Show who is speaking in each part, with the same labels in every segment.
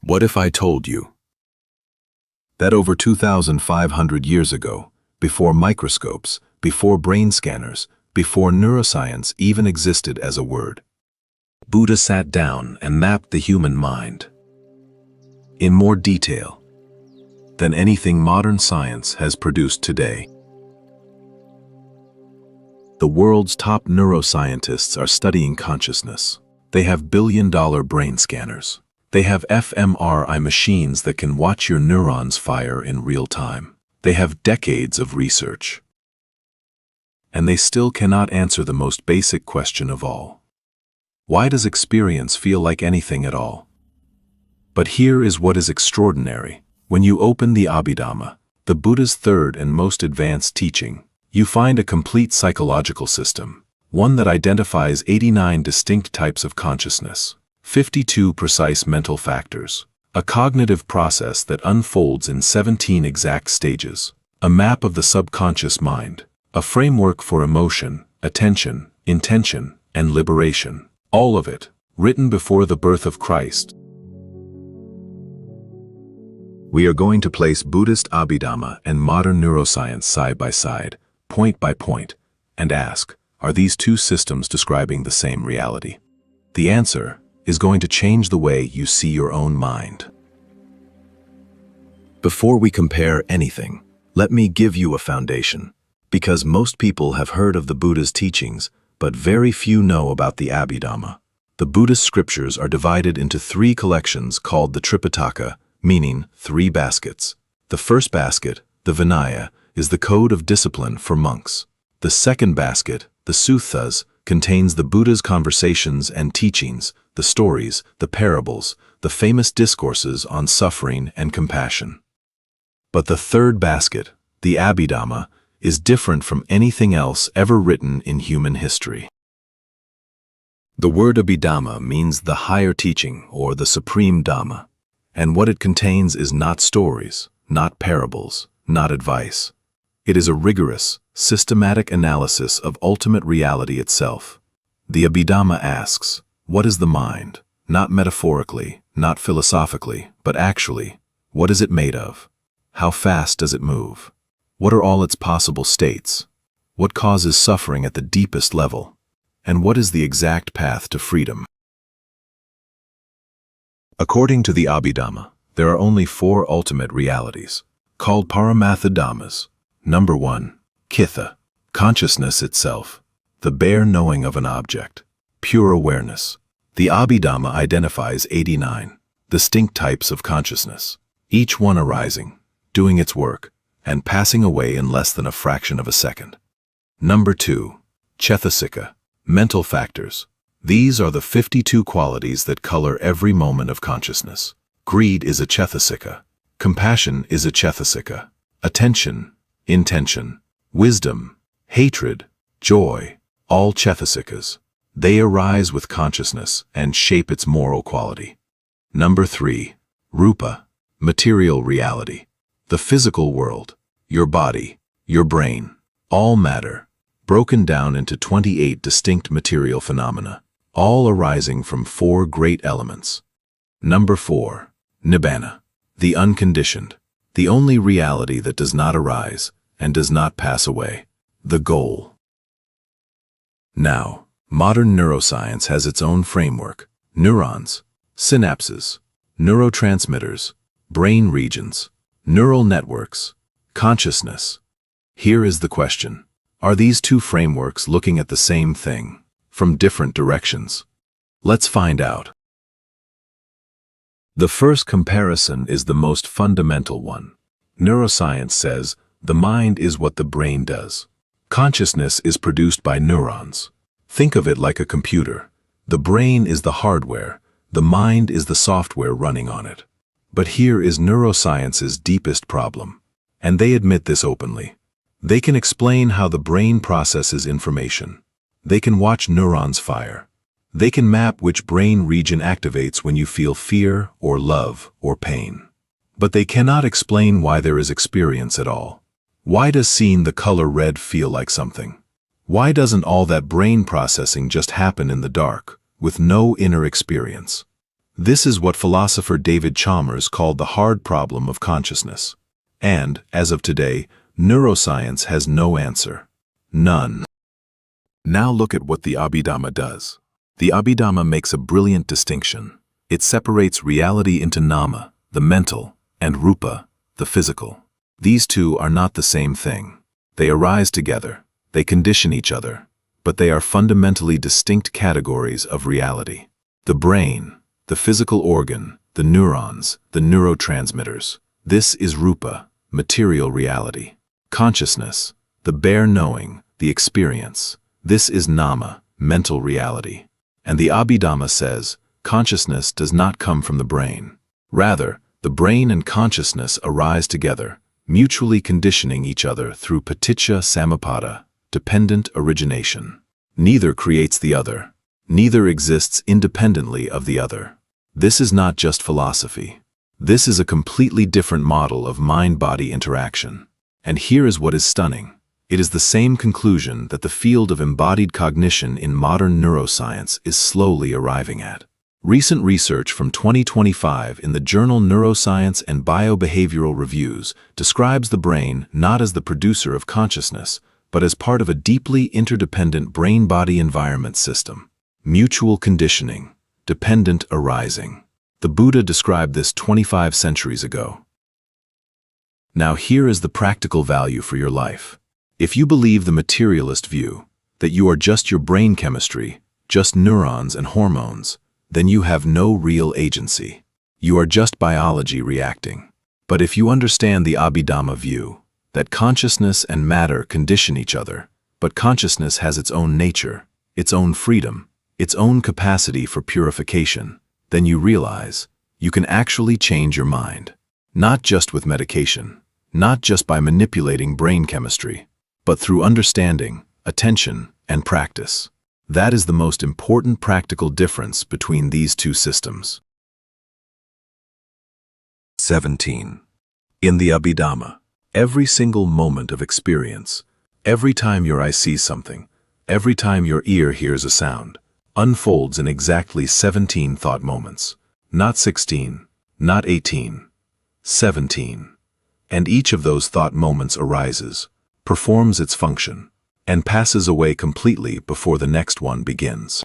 Speaker 1: What if I told you that over 2,500 years ago, before microscopes, before brain scanners, before neuroscience even existed as a word, Buddha sat down and mapped the human mind in more detail than anything modern science has produced today? The world's top neuroscientists are studying consciousness. They have billion-dollar brain scanners. They have fMRI machines that can watch your neurons fire in real time. They have decades of research. And they still cannot answer the most basic question of all. Why does experience feel like anything at all? But here is what is extraordinary. When you open the Abhidhamma, the Buddha's third and most advanced teaching, you find a complete psychological system, one that identifies 89 distinct types of consciousness, 52 precise mental factors, a cognitive process that unfolds in 17 exact stages, a map of the subconscious mind, a framework for emotion, attention, intention, and liberation. All of it, written before the birth of Christ. We are going to place Buddhist Abhidhamma and modern neuroscience side by side, point by point, and ask, are these two systems describing the same reality? The answer is going to change the way you see your own mind. Before we compare anything, let me give you a foundation, because most people have heard of the Buddha's teachings, but very few know about the Abhidhamma. The Buddhist scriptures are divided into three collections called the Tripitaka, meaning three baskets. The first basket, the Vinaya, is the code of discipline for monks. The second basket, the Suttas, contains the Buddha's conversations and teachings, the stories, the parables, the famous discourses on suffering and compassion. But the third basket, the Abhidhamma, is different from anything else ever written in human history. The word Abhidhamma means the higher teaching or the supreme Dhamma, and what it contains is not stories, not parables, not advice. It is a rigorous, systematic analysis of ultimate reality itself. The Abhidhamma asks, what is the mind? Not metaphorically, not philosophically, but actually, what is it made of? How fast does it move? What are all its possible states? What causes suffering at the deepest level? And what is the exact path to freedom? According to the Abhidhamma, there are only four ultimate realities, called Paramatha Dhammas. Number 1, Kitha, consciousness itself, the bare knowing of an object, pure awareness. The Abhidhamma identifies 89 distinct types of consciousness, each one arising, doing its work, and passing away in less than a fraction of a second. Number 2, Chetasika, mental factors. These are the 52 qualities that color every moment of consciousness. Greed is a Chetasika. Compassion is a Chetasika. Attention, intention, wisdom, hatred, joy, all Chetasikas. They arise with consciousness and shape its moral quality. Number 3, Rupa, material reality. The physical world, your body, your brain, all matter, broken down into 28 distinct material phenomena, all arising from 4 great elements. Number 4, Nibbana, the unconditioned, the only reality that does not arise and does not pass away, the goal. Now, modern neuroscience has its own framework: neurons, synapses, neurotransmitters, brain regions, neural networks, consciousness. Here is the question: are these two frameworks looking at the same thing, from different directions? Let's find out. The first comparison is the most fundamental one. Neuroscience says the mind is what the brain does. Consciousness is produced by neurons. Think of it like a computer. The brain is the hardware, the mind is the software running on it. But here is neuroscience's deepest problem, and they admit this openly. They can explain how the brain processes information. They can watch neurons fire. They can map which brain region activates when you feel fear or love or pain. But they cannot explain why there is experience at all. Why does seeing the color red feel like something? Why doesn't all that brain processing just happen in the dark, with no inner experience? This is what philosopher David Chalmers called the hard problem of consciousness. And, as of today, neuroscience has no answer. None. Now look at what the Abhidhamma does. The Abhidhamma makes a brilliant distinction. It separates reality into nama, the mental, and rupa, the physical. These two are not the same thing. They arise together, they condition each other, but they are fundamentally distinct categories of reality. The brain, the physical organ, the neurons, the neurotransmitters, this is rupa, material reality. Consciousness, the bare knowing, the experience, this is nama, mental reality. And the Abhidhamma says, consciousness does not come from the brain. Rather, the brain and consciousness arise together, mutually conditioning each other through paticca samuppada, dependent origination. Neither creates the other. Neither exists independently of the other. This is not just philosophy. This is a completely different model of mind-body interaction. And here is what is stunning. It is the same conclusion that the field of embodied cognition in modern neuroscience is slowly arriving at. Recent research from 2025 in the journal Neuroscience and Biobehavioral Reviews describes the brain not as the producer of consciousness, but as part of a deeply interdependent brain-body environment system. Mutual conditioning, dependent arising. The Buddha described this 25 centuries ago. Now here is the practical value for your life. If you believe the materialist view, that you are just your brain chemistry, just neurons and hormones, then you have no real agency. You are just biology reacting. But if you understand the Abhidhamma view, that consciousness and matter condition each other, but consciousness has its own nature, its own freedom, its own capacity for purification, then you realize you can actually change your mind. Not just with medication, not just by manipulating brain chemistry, but through understanding, attention, and practice. That is the most important practical difference between these two systems. 17. In the Abhidhamma, every single moment of experience, every time your eye sees something, every time your ear hears a sound, unfolds in exactly 17 thought moments. Not 16, not 18, 17. And each of those thought moments arises, performs its function, and passes away completely before the next one begins.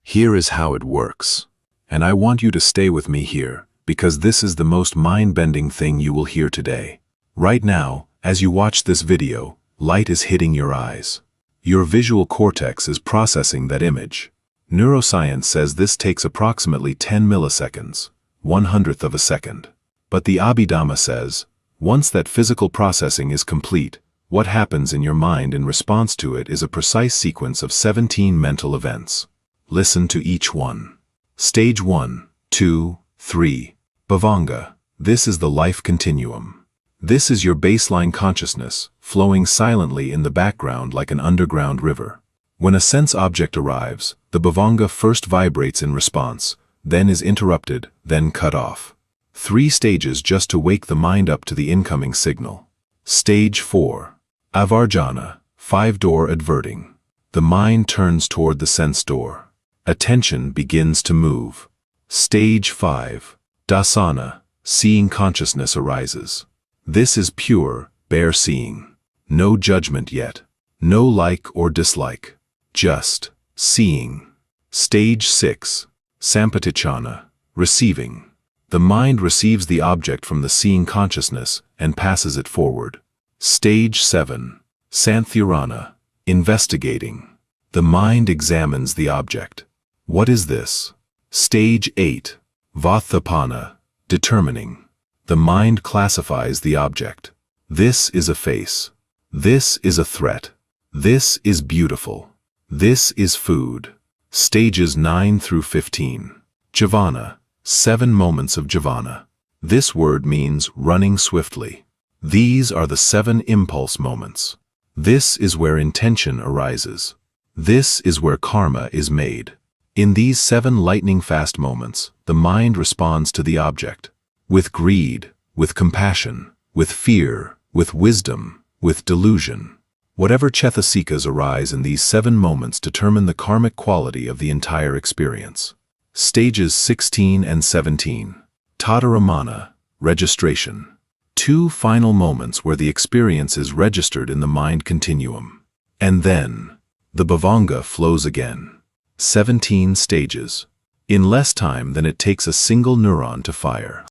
Speaker 1: Here is how it works. And I want you to stay with me here, because this is the most mind-bending thing you will hear today. Right now, as you watch this video, light is hitting your eyes. Your visual cortex is processing that image. Neuroscience says this takes approximately 10 milliseconds, 1/100th of a second. But the Abhidhamma says, once that physical processing is complete, what happens in your mind in response to it is a precise sequence of 17 mental events. Listen to each one. Stage 1, 2, 3. Bhavanga. This is the life continuum. This is your baseline consciousness, flowing silently in the background like an underground river. When a sense object arrives, the bhavanga first vibrates in response, then is interrupted, then cut off. 3 stages just to wake the mind up to the incoming signal. Stage 4. Avarjana, 5-door adverting. The mind turns toward the sense door. Attention begins to move. Stage 5. Dasana, seeing consciousness arises. This is pure, bare seeing. No judgment yet. No like or dislike. Just seeing. Stage 6. Sampatichana, receiving. The mind receives the object from the seeing consciousness and passes it forward. Stage 7. Santhirana, investigating. The mind examines the object. What is this? Stage 8. Vathapana, determining. The mind classifies the object. This is a face. This is a threat. This is beautiful. This is food. Stages 9 through 15. Jhana, 7 moments of jhana. This word means running swiftly. These are the 7 impulse moments. This is where intention arises. This is where karma is made. In these 7 lightning-fast moments, the mind responds to the object. With greed, with compassion, with fear, with wisdom, with delusion. Whatever chetasikas arise in these 7 moments determine the karmic quality of the entire experience. Stages 16 and 17. Tadaramana, registration. 2 final moments where the experience is registered in the mind continuum. And then, the bhavanga flows again. 17 stages. In less time than it takes a single neuron to fire.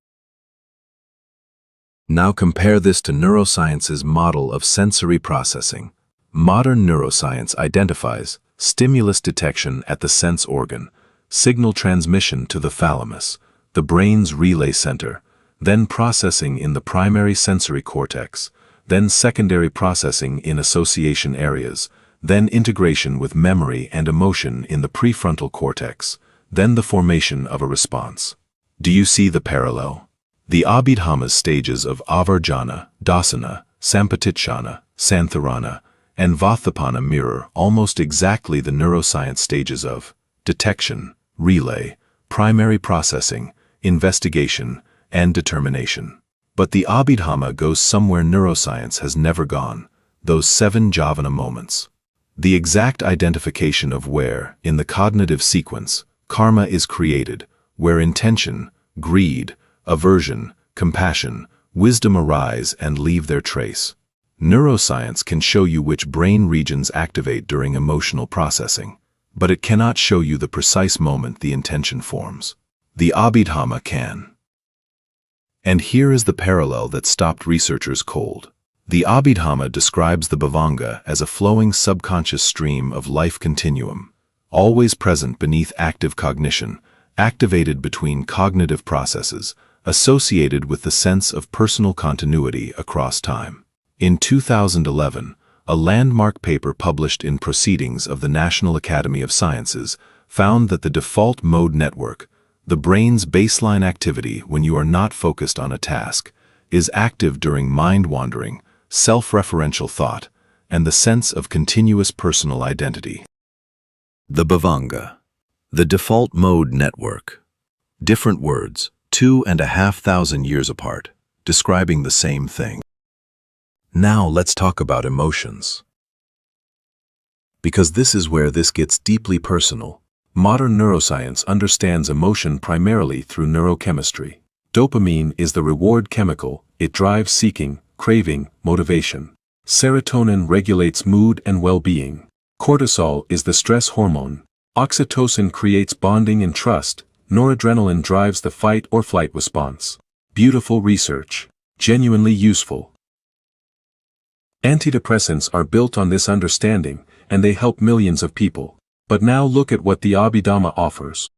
Speaker 1: Now compare this to neuroscience's model of sensory processing. Modern neuroscience identifies stimulus detection at the sense organ, signal transmission to the thalamus, the brain's relay center, then processing in the primary sensory cortex, then secondary processing in association areas, then integration with memory and emotion in the prefrontal cortex, then the formation of a response. Do you see the parallel? The Abhidhamma's stages of avarjana, dasana, sampatitshana, santharana, and vathapana mirror almost exactly the neuroscience stages of detection, relay, primary processing, investigation, and determination. But the Abhidhamma goes somewhere neuroscience has never gone, those 7 jhana moments. The exact identification of where, in the cognitive sequence, karma is created, where intention, greed, aversion, compassion, wisdom arise and leave their trace. Neuroscience can show you which brain regions activate during emotional processing, but it cannot show you the precise moment the intention forms. The Abhidhamma can. And here is the parallel that stopped researchers cold. The Abhidhamma describes the bhavanga as a flowing subconscious stream of life continuum, always present beneath active cognition, activated between cognitive processes, associated with the sense of personal continuity across time. In 2011, a landmark paper published in Proceedings of the National Academy of Sciences found that the default mode network, the brain's baseline activity when you are not focused on a task, is active during mind-wandering, self-referential thought, and the sense of continuous personal identity. The bhavanga, the default mode network. Different words, 2,500 years apart, describing the same thing. Now let's talk about emotions. Because this is where this gets deeply personal. Modern neuroscience understands emotion primarily through neurochemistry. Dopamine is the reward chemical. It drives seeking, craving, motivation. Serotonin regulates mood and well-being. Cortisol is the stress hormone. Oxytocin creates bonding and trust. Noradrenaline drives the fight or flight response. Beautiful research. Genuinely useful. Antidepressants are built on this understanding, and they help millions of people. But now look at what the Abhidhamma offers.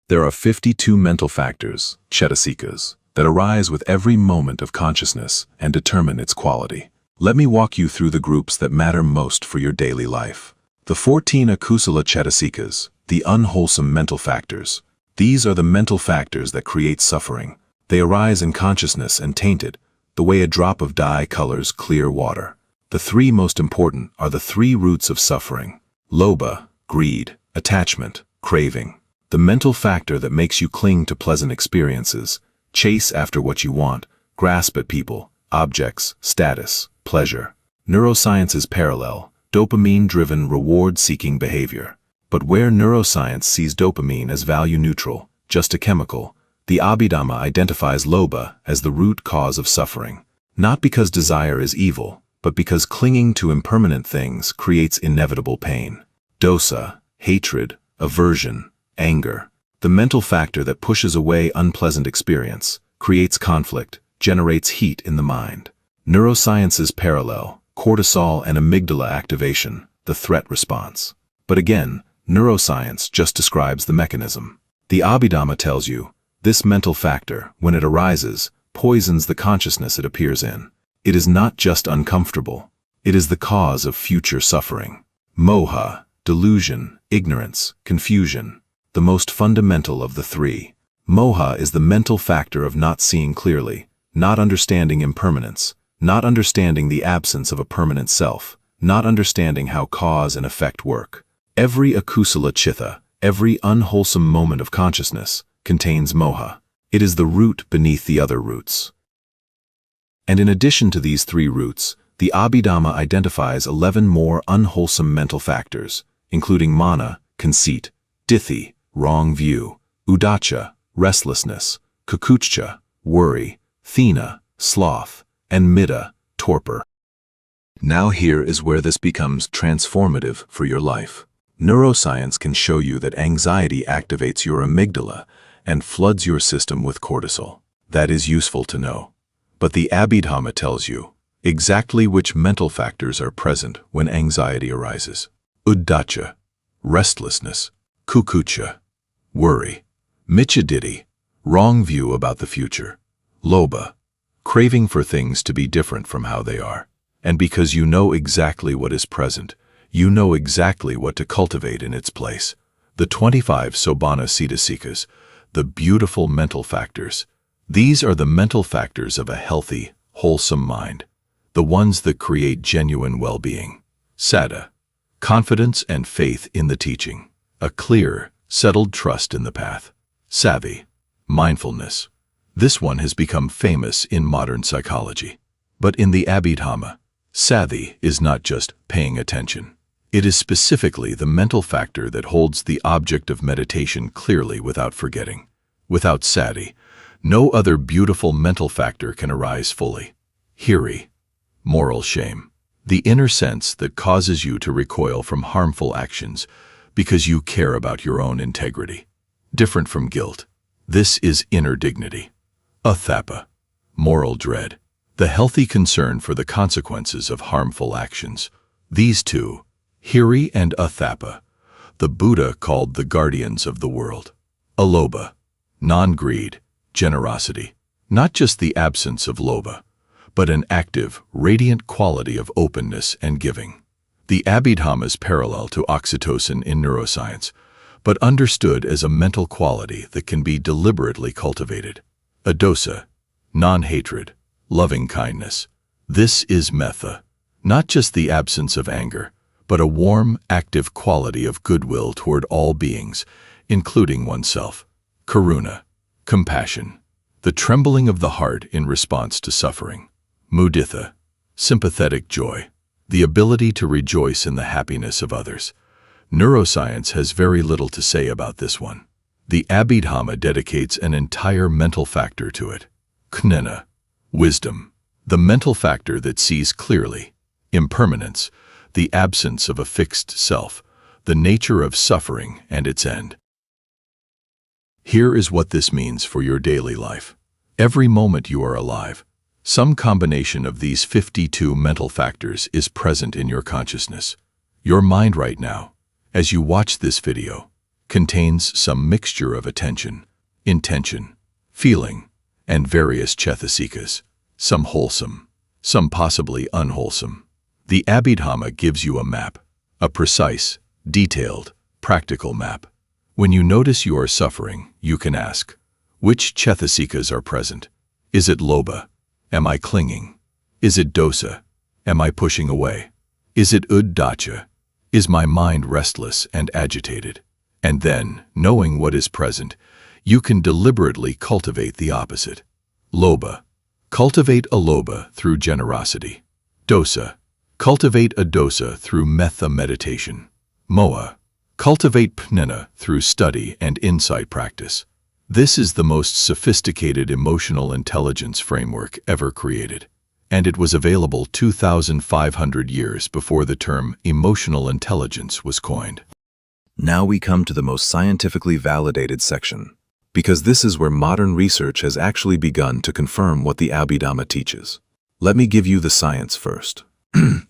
Speaker 1: There are 52 mental factors, cetasikas, that arise with every moment of consciousness and determine its quality. Let me walk you through the groups that matter most for your daily life. The 14 akusala cetasikas, the unwholesome mental factors. These are the mental factors that create suffering. They arise in consciousness and taint it, the way a drop of dye colors clear water. The 3 most important are the 3 roots of suffering: lobha, greed; attachment, craving. The mental factor that makes you cling to pleasant experiences, chase after what you want, grasp at people, objects, status, pleasure. Neuroscience is parallel, dopamine-driven reward-seeking behavior. But where neuroscience sees dopamine as value-neutral, just a chemical, the Abhidhamma identifies lobha as the root cause of suffering. Not because desire is evil, but because clinging to impermanent things creates inevitable pain. Dosa, hatred, aversion, anger. The mental factor that pushes away unpleasant experience, creates conflict, generates heat in the mind. Neuroscience's parallel, cortisol and amygdala activation, the threat response. But again, neuroscience just describes the mechanism. The Abhidhamma tells you, this mental factor, when it arises, poisons the consciousness it appears in. It is not just uncomfortable. It is the cause of future suffering. Moha, delusion, ignorance, confusion. The most fundamental of the 3. Moha is the mental factor of not seeing clearly, not understanding impermanence, not understanding the absence of a permanent self, not understanding how cause and effect work. Every akusala chitta, every unwholesome moment of consciousness, contains moha. It is the root beneath the other roots. And in addition to these 3 roots, the Abhidhamma identifies 11 more unwholesome mental factors, including mana, conceit; dithi, wrong view, udacha, restlessness, kukucha, worry, thena, sloth, and middha, torpor. Now here is where this becomes transformative for your life. Neuroscience can show you that anxiety activates your amygdala and floods your system with cortisol. That is useful to know. But the Abhidhamma tells you exactly which mental factors are present when anxiety arises. Udacha, restlessness, kukucha, worry, michadiddhi, wrong view about the future, lobha, craving for things to be different from how they are. And because you know exactly what is present, you know exactly what to cultivate in its place. The 25 Sobhana Siddhasikas, the beautiful mental factors. These are the mental factors of a healthy, wholesome mind, the ones that create genuine well-being. Saddha, confidence and faith in the teaching, a clear, settled trust in the path. Savi, mindfulness. This one has become famous in modern psychology. But in the Abhidhamma, Saddhi is not just paying attention. It is specifically the mental factor that holds the object of meditation clearly without forgetting. Without Saddhi, no other beautiful mental factor can arise fully. Hiri, moral shame, the inner sense that causes you to recoil from harmful actions because you care about your own integrity. Different from guilt, this is inner dignity. Athapa, moral dread, the healthy concern for the consequences of harmful actions. These two, Hiri and Athapa, the Buddha called the guardians of the world. Alobha, non-greed, generosity, not just the absence of lobha, but an active, radiant quality of openness and giving. The Abhidhamma is parallel to oxytocin in neuroscience, but understood as a mental quality that can be deliberately cultivated. Adosa, non-hatred, loving kindness. This is metta, not just the absence of anger, but a warm, active quality of goodwill toward all beings, including oneself. Karuna, compassion, the trembling of the heart in response to suffering. Muditha, sympathetic joy, the ability to rejoice in the happiness of others. Neuroscience has very little to say about this one. The Abhidhamma dedicates an entire mental factor to it. Knana, wisdom, the mental factor that sees clearly. Impermanence, the absence of a fixed self, the nature of suffering and its end. Here is what this means for your daily life. Every moment you are alive, some combination of these 52 mental factors is present in your consciousness. Your mind right now, as you watch this video, contains some mixture of attention, intention, feeling, and various chetasikas, some wholesome, some possibly unwholesome. The Abhidhamma gives you a map, a precise, detailed, practical map. When you notice you are suffering, you can ask, which chetasikas are present? Is it lobha? Am I clinging? Is it dosa? Am I pushing away? Is it udacha? Is my mind restless and agitated? And then, knowing what is present, you can deliberately cultivate the opposite. Lobha, cultivate a lobha through generosity. Dosa, cultivate a dosa through metta meditation. Moha, cultivate pnana through study and insight practice. This is the most sophisticated emotional intelligence framework ever created, and it was available 2,500 years before the term emotional intelligence was coined. Now we come to the most scientifically validated section, because this is where modern research has actually begun to confirm what the Abhidhamma teaches. Let me give you the science first.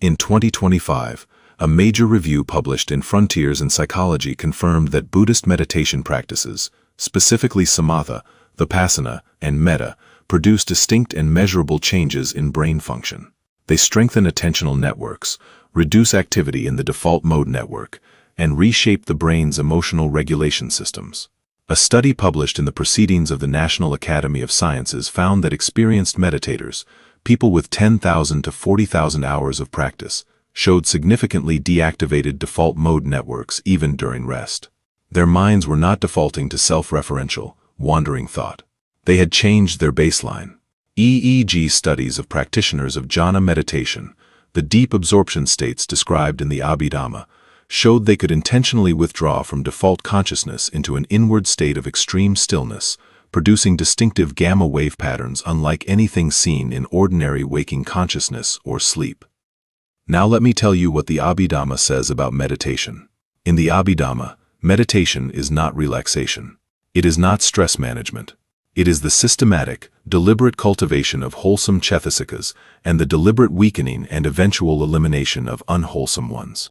Speaker 1: In 2025, a major review published in Frontiers in Psychology confirmed that Buddhist meditation practices, specifically samatha, vipassana, and metta, produce distinct and measurable changes in brain function. They strengthen attentional networks, reduce activity in the default mode network, and reshape the brain's emotional regulation systems. A study published in the Proceedings of the National Academy of Sciences found that experienced meditators, people with 10,000 to 40,000 hours of practice, showed significantly deactivated default mode networks even during rest. Their minds were not defaulting to self-referential, wandering thought. They had changed their baseline. EEG studies of practitioners of jhana meditation, the deep absorption states described in the Abhidhamma, showed they could intentionally withdraw from default consciousness into an inward state of extreme stillness, producing distinctive gamma wave patterns unlike anything seen in ordinary waking consciousness or sleep. Now let me tell you what the Abhidhamma says about meditation. In the Abhidhamma, meditation is not relaxation. It is not stress management. It is the systematic, deliberate cultivation of wholesome cetasikas and the deliberate weakening and eventual elimination of unwholesome ones.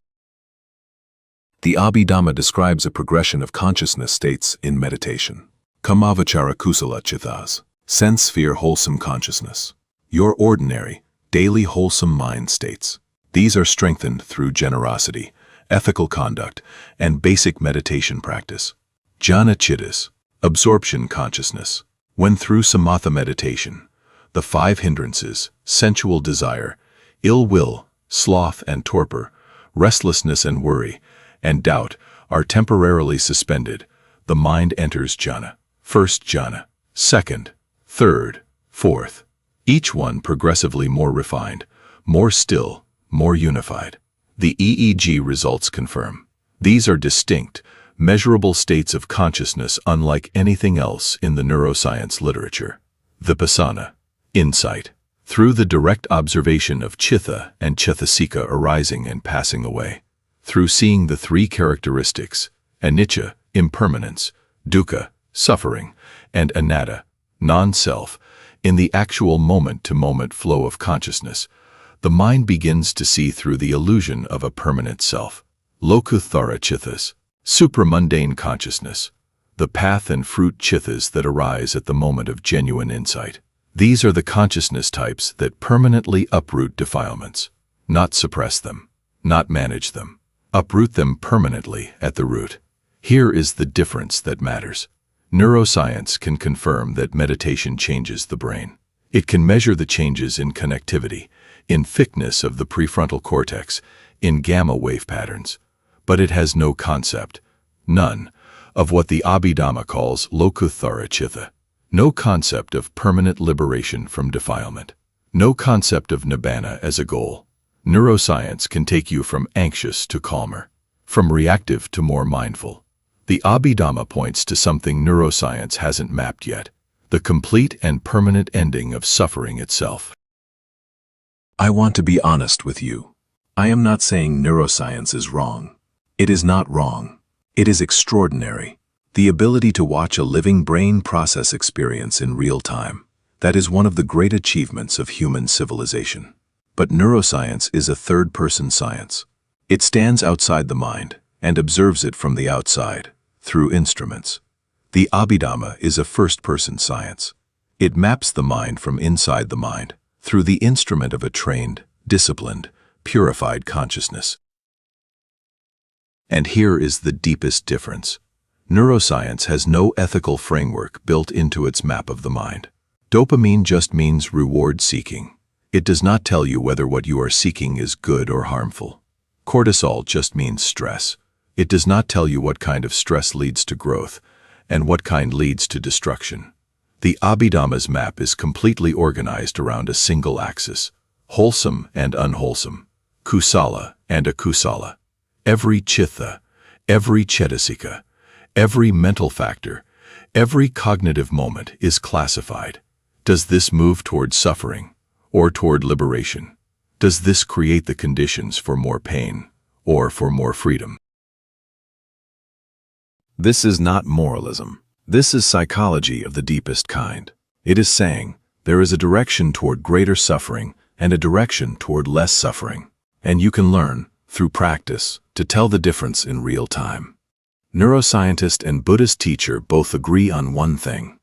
Speaker 1: The Abhidhamma describes a progression of consciousness states in meditation. Kamavachara kusala chithas, sense sphere wholesome consciousness. Your ordinary, daily wholesome mind states. These are strengthened through generosity, ethical conduct, and basic meditation practice. Jhana chitta, absorption consciousness. When through samatha meditation, the 5 hindrances, sensual desire, ill will, sloth and torpor, restlessness and worry, and doubt are temporarily suspended, the mind enters jhana. First jhana, second, third, fourth, each one progressively more refined, more still, more unified. The EEG results confirm. These are distinct, measurable states of consciousness unlike anything else in the neuroscience literature. Vipassana, insight, through the direct observation of chitta and cetasika arising and passing away, through seeing the 3 characteristics, anicca, impermanence, dukkha, suffering, and anatta, non-self, in the actual moment-to-moment flow of consciousness, the mind begins to see through the illusion of a permanent self. Lokuttara chittas, supramundane consciousness, the path and fruit chittas that arise at the moment of genuine insight. These are the consciousness types that permanently uproot defilements, not suppress them, not manage them, uproot them permanently at the root. Here is the difference that matters. Neuroscience can confirm that meditation changes the brain. It can measure the changes in connectivity, in thickness of the prefrontal cortex, in gamma wave patterns. But it has no concept, none, of what the Abhidhamma calls lokuttara chitta, no concept of permanent liberation from defilement, no concept of nibbana as a goal. Neuroscience can take you from anxious to calmer, from reactive to more mindful. The Abhidhamma points to something neuroscience hasn't mapped yet, the complete and permanent ending of suffering itself. I want to be honest with you. I am not saying neuroscience is wrong. It is not wrong. It is extraordinary. The ability to watch a living brain process experience in real time. That is one of the great achievements of human civilization. But neuroscience is a third-person science. It stands outside the mind and observes it from the outside, through instruments. The Abhidhamma is a first-person science. It maps the mind from inside the mind, through the instrument of a trained, disciplined, purified consciousness. And here is the deepest difference. Neuroscience has no ethical framework built into its map of the mind. Dopamine just means reward seeking. It does not tell you whether what you are seeking is good or harmful. Cortisol just means stress. It does not tell you what kind of stress leads to growth and what kind leads to destruction. The Abhidhamma's map is completely organized around a single axis, wholesome and unwholesome, kusala and akusala. Every chitta, every cetasika, every mental factor, every cognitive moment is classified. Does this move toward suffering or toward liberation? Does this create the conditions for more pain or for more freedom? This is not moralism. This is psychology of the deepest kind. It is saying there is a direction toward greater suffering and a direction toward less suffering, and you can learn, through practice, to tell the difference in real time. Neuroscientist and Buddhist teacher both agree on one thing.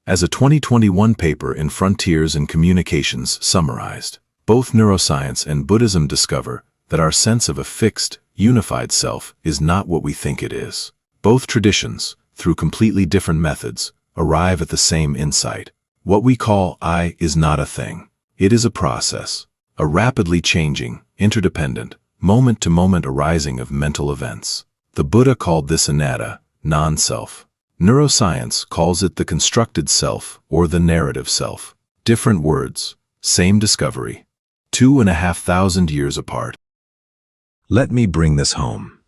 Speaker 1: As a 2021 paper in Frontiers in Communications summarized, both neuroscience and Buddhism discover that our sense of a fixed, unified self is not what we think it is. Both traditions, through completely different methods, arrive at the same insight. What we call I is not a thing. It is a process, a rapidly changing, interdependent, moment-to-moment arising of mental events. The Buddha called this anatta, non-self. Neuroscience calls it the constructed self or the narrative self. Different words, same discovery, 2,500 years apart. Let me bring this home.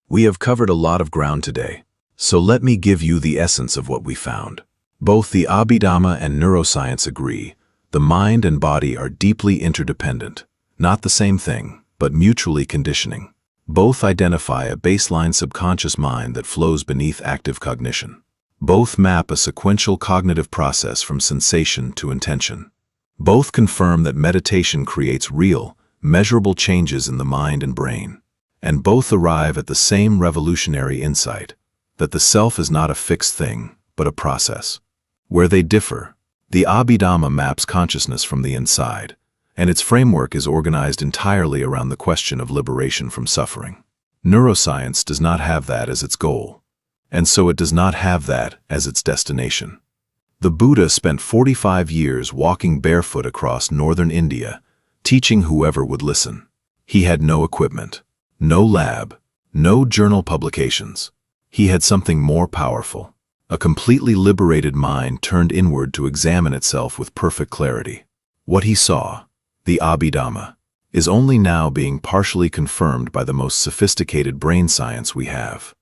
Speaker 1: We have covered a lot of ground today, so let me give you the essence of what we found. Both the Abhidhamma and neuroscience agree, the mind and body are deeply interdependent, not the same thing, but mutually conditioning. Both identify a baseline subconscious mind that flows beneath active cognition. Both map a sequential cognitive process from sensation to intention. Both confirm that meditation creates real, measurable changes in the mind and brain. And both arrive at the same revolutionary insight, that the self is not a fixed thing, but a process. Where they differ, the Abhidhamma maps consciousness from the inside, and its framework is organized entirely around the question of liberation from suffering. Neuroscience does not have that as its goal, and so it does not have that as its destination. The Buddha spent 45 years walking barefoot across northern India, teaching whoever would listen. He had no equipment, no lab, no journal publications. He had something more powerful, a completely liberated mind turned inward to examine itself with perfect clarity. What he saw, the Abhidhamma, is only now being partially confirmed by the most sophisticated brain science we have.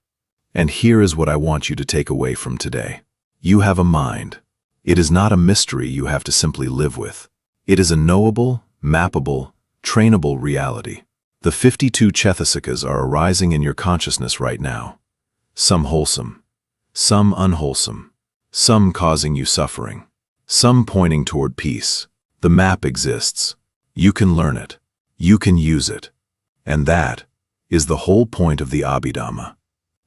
Speaker 1: And here is what I want you to take away from today. You have a mind. It is not a mystery you have to simply live with. It is a knowable, mappable, trainable reality. The 52 Chetasikas are arising in your consciousness right now. Some wholesome, some unwholesome, some causing you suffering, some pointing toward peace. The map exists. You can learn it. You can use it. And that is the whole point of the Abhidhamma.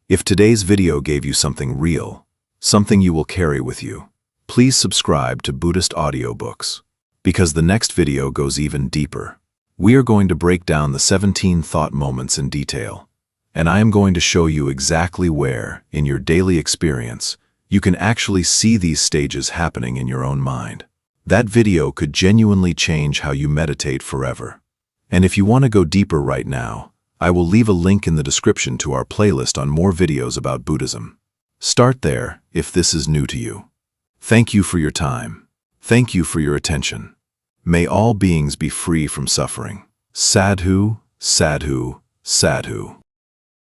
Speaker 1: If today's video gave you something real, something you will carry with you, please subscribe to Buddhist audiobooks, because the next video goes even deeper. We are going to break down the 17 thought moments in detail, and I am going to show you exactly where, in your daily experience, you can actually see these stages happening in your own mind. That video could genuinely change how you meditate forever. And if you want to go deeper right now, I will leave a link in the description to our playlist on more videos about Buddhism. Start there if this is new to you. Thank you for your time. Thank you for your attention. May all beings be free from suffering. Sadhu, sadhu, sadhu.